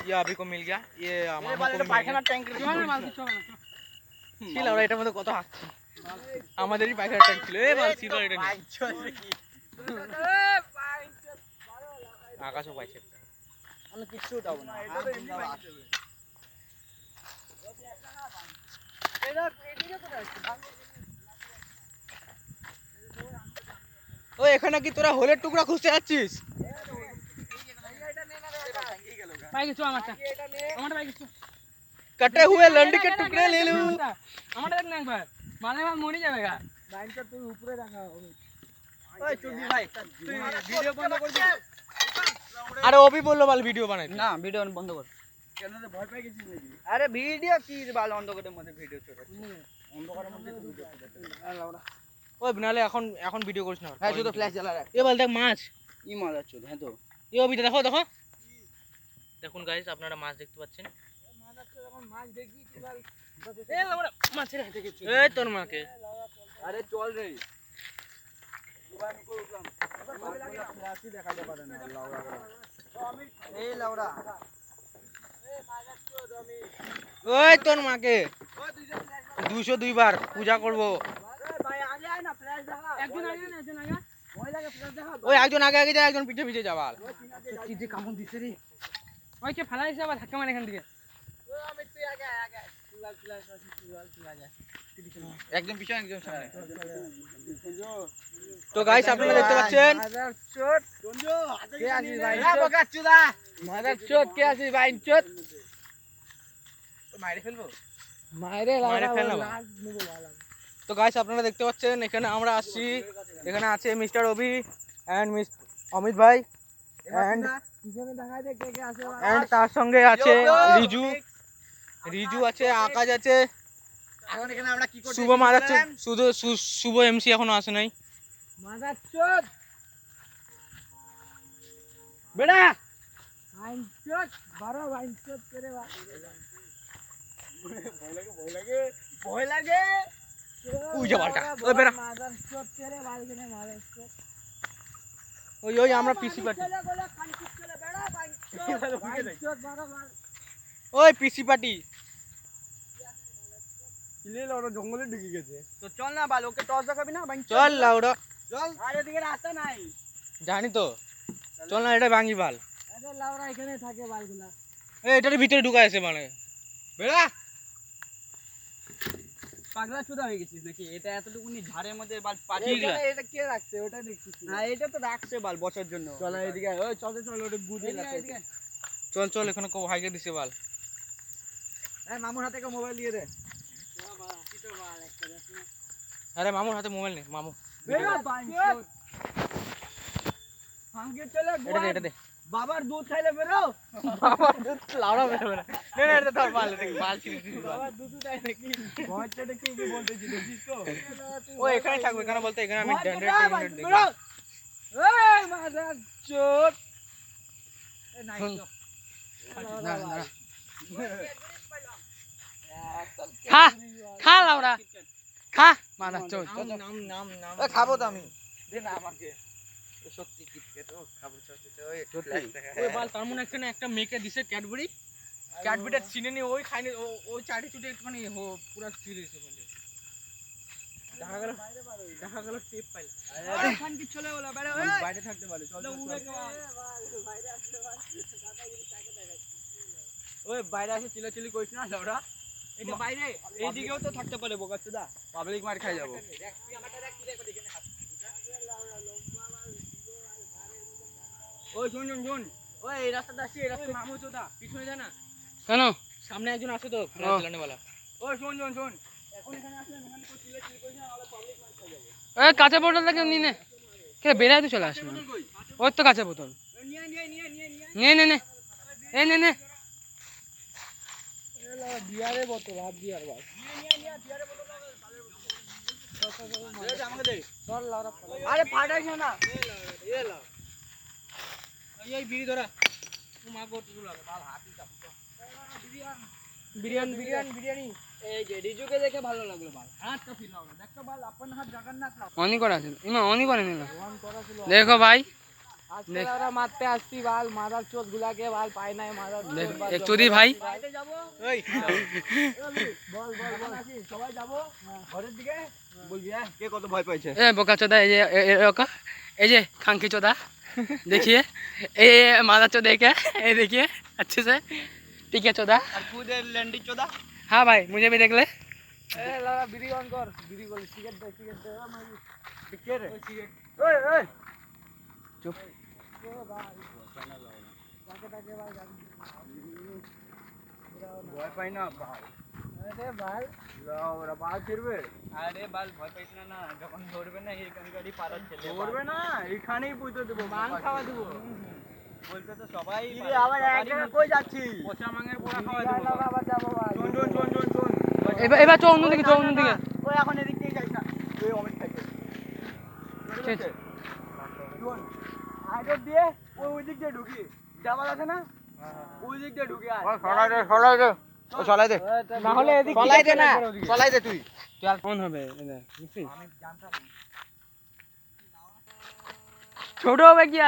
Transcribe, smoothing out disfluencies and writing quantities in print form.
ये अभी को मिल गया ये मामा को पायखाना टैंक ছিল আমরা এটার মধ্যে কত হাসছি আমাদেরই পায়খানা ট্যাঙ্ক ছিল এই মাল ছিল এটা আকাশও পাইছে আমি কিছু উঠাবো না ও এখানে কি তোরা হোলের টুকরা খুঁজতে যাচ্ছিস कटे हुए लंडी के टुकड़े ले लो हमारा देख ना एक बार मारने में मोड़ी जाएगा लाइन का तू ऊपर रखा ओए चुन्नी भाई वीडियो बंद कर दे अरे वो भी बोल लो वाला वीडियो बनाए ना वीडियो बंद कर কেন রে ভয় পাই গেছিস নাকি আরে ভিডিও কি বাল অন্ধকারের মধ্যে ভিডিও ছোট অন্ধকারের মধ্যে ভিডিও ছোট লাউড়া ওই বিনালে এখন ভিডিও করিস না হ্যাঁ শুধু ফ্ল্যাশ জ্বালা রাখ এ বল দেখ মাছ ই মাছ আছে হ্যাঁ তো এই ওবিটা দেখো দেখো দেখুন গাইস আপনারা মাছ দেখতে পাচ্ছেন মাছ আছে যখন মাছ দেখবি কি বল এ লাউড়া মাছের হাতে কিছু এই তোর মাকে আরে চল রে দুবার কো উঠলাম ফ্ল্যাশই দেখাতে পারে না লাউড়া এই লাউড়া ওই তোর মাকে 202 বার পূজা করব ভাই আগে আয় না ফ্ল্যাশ দেখা একজন আগে না একজন আগে ভয় লাগে ফ্ল্যাশ দেখা ওই একজন আগে আগে যায় একজন পিছে পিছে যাবাল কি যে কামন দিছে রে ওই কে ফেলাইছে আবার ধাক্কা মারে এখান থেকে ও আমি তুই আগে আগে ফ্ল্যাশ আছে তুই আগে একজন পিছনে একজন সামনে তো গাইস আপনারা দেখতে পাচ্ছেন চোট গঞ্জো কে আছিস ভাই এ বকাচুদা মাদার চোট কে আছিস ভাই চোট মাইরে ফেলবো মাইরে ফেলবো তো গাইস আপনারা দেখতে পাচ্ছেন এখানে আমরা আসছি এখানে আছে mister Abhi and miss Amit ভাই এন্ড পিছনে দেখায় দে কে কে আছে এন্ড তার সঙ্গে আছে রিজু আছে আকাশ আছে এখন এখানে আমরা কি করতে শুভ মাদাচ্ছে শুধু শুভ এমসি এখনো আসে নাই মাদারচোদ বেটা আইনচোদ 12 আইনচোদ করে ভয় লাগে ওই যা বালটা ওই বেটা মাদারচোদ করে বালগনে মাদারচোদ ওই আমরা পিসি পার্টি ওই পিসি পার্টি ইলে লাউড়া জঙ্গলে ঢুকে গেছে তো চল না বাল ওকে টস দেখাবি না ভাই চল লাউড়া চল আরে দিকে রাস্তা নাই জানি তো চল না এটা ভাঙি বাল আরে লাউড়া এখানে থাকে বালগুলা এই এটার ভিতরে ঢুকা আছে মানে বেড়া পাগলা চুদা হয়ে গেছিস নাকি এটা এতটুকুনি ঝাড়ের মধ্যে বাল পাঠিয়ে গেল এটা কে রাখছে ওটা দেখছিস হ্যাঁ এটা তো রাখছে বাল বসার জন্য চল এদিকে ওই চল চল ওটা গুড়ে লাগছে চল চল এখানে কো হাইকে দিছে বাল এই মামুর হাতে কা মোবাইল দিয়ে দে अरे मामू हाथे मोबाइल नहीं मामू दे बाबार दूध खाइले बेरो बाबार दूध लावड़ा बेरो नहीं नहीं तो बाल बाल बाबार दूध उठाए नाকি बहुत चटे की बोलते जी जिसको ओ এখানে থাকবে কেন বলতে এখানে আমি ড্যান্ডেট দেখি এই মাদার চোট এ নাইস না না খা খা লাউড়া খা মাদার চোদ নাম নাম নাম এ খাবো তো আমি দে না আমাকে সত্যি কিটকেট ও খাবো ওই বাল তার মনে একটা মেকে দিছে ক্যাডবেরিটা চিনে নি ওই খাইনি ওই চাটি চুটি মানে পুরো চুরি দিছে বলে দেখা গেল টেপ পাইল আরে খান কি চলে বলা বাইরে থাকতে পারে চল বাইরে আসলে ওই বাইরে আসে চিল্লাচিল্লি করিস না লাউড়া এটা বাইরে এই দিকেও তো থাকতে পারে বোকাচুদা পাবলিক মার খাই যাব ওই শুন শুন শুন ওই এই রাস্তাটা আসি এই রাস্তা মামু চোদা পিছনে যা না কেন সামনে একজন আছে তো ফ্ল্যাশ চালানে वाला ওই শুন শুন শুন এখন এখানে আসলে এখানে কো চিল্লাচিল্লি করিস না তাহলে পাবলিক মার খাই যাব এই কাঁচা বোতলটা কেন নিনে কে বেরাই তো চলে আসবে ওই তো কাঁচা বোতল নিয়ে এই নে বিয়ারে বোতল হাত বিয়ার বাস নিয়ে বিয়ারে বোতল দে আমাকে দে চল লাউড়া আরে ফাটাইছ না এ লাউ এই বিড়ি ধরা ও মা গো তুই লাগা বাল হাতি চাপ বিরিয়ানি এই যে রিজুকে দেখে ভালো লাগলো বাল হাতটা ফিলাও না দেখো বাল আপন হাত জগন্নাথ লাও অনি করা ছিল ইমা অনি করে নিল দেখো ভাই দেখ। ওরা মারতে আসছি বাল মারার চোট গুলাকে বাল পায় নাই মারার দেখ এক চুদি ভাই এই বল সবাই যাবো ঘরের দিকে বলবি কে কত ভয় পাইছে এ বোকা চোদা এই যে ওকা এই যে खांकी चौदा देखिए ए मादा चौदह क्या ये देखिए अच्छे से ठीक है चौदह আর খুদে ল্যান্ডি চোদা हाँ भाई मुझे भी देख ले এ লালা বিড়ি অন কর বিড়ি বল সিগারেট দে মাই কে রে ওই चुप ভয় পাই না বাল আরে বাল ওরা বাল ছিড়বে আরে বাল ভয় পাইছ না যখন ধরবে না এইখান গাড়ি পারার ছেলে ধরবে না এখানেই পুজো দেব মাং খাওয়া দেব বলতে তো সবাই রে আবার এক জায়গা কই যাচ্ছি পচা মাংয়ের পোড়া খাওয়া দেব বাবা যাবো ভাই শোন এবার চো অন্যদিকে ওই এখন এদিক দিয়ে যাইস না তুই অমিত খাইছে ঠিক আছে শোন আগে দিয়ে ওই দিক দিয়ে ঢুকি ডাবল আছে না ওই দিক দিয়ে ঢুকি আর চলাই দে না হলে এদিক চলাই দে তুই চল ফোন হবে এটা বুঝছিস ছোট হবে কি আর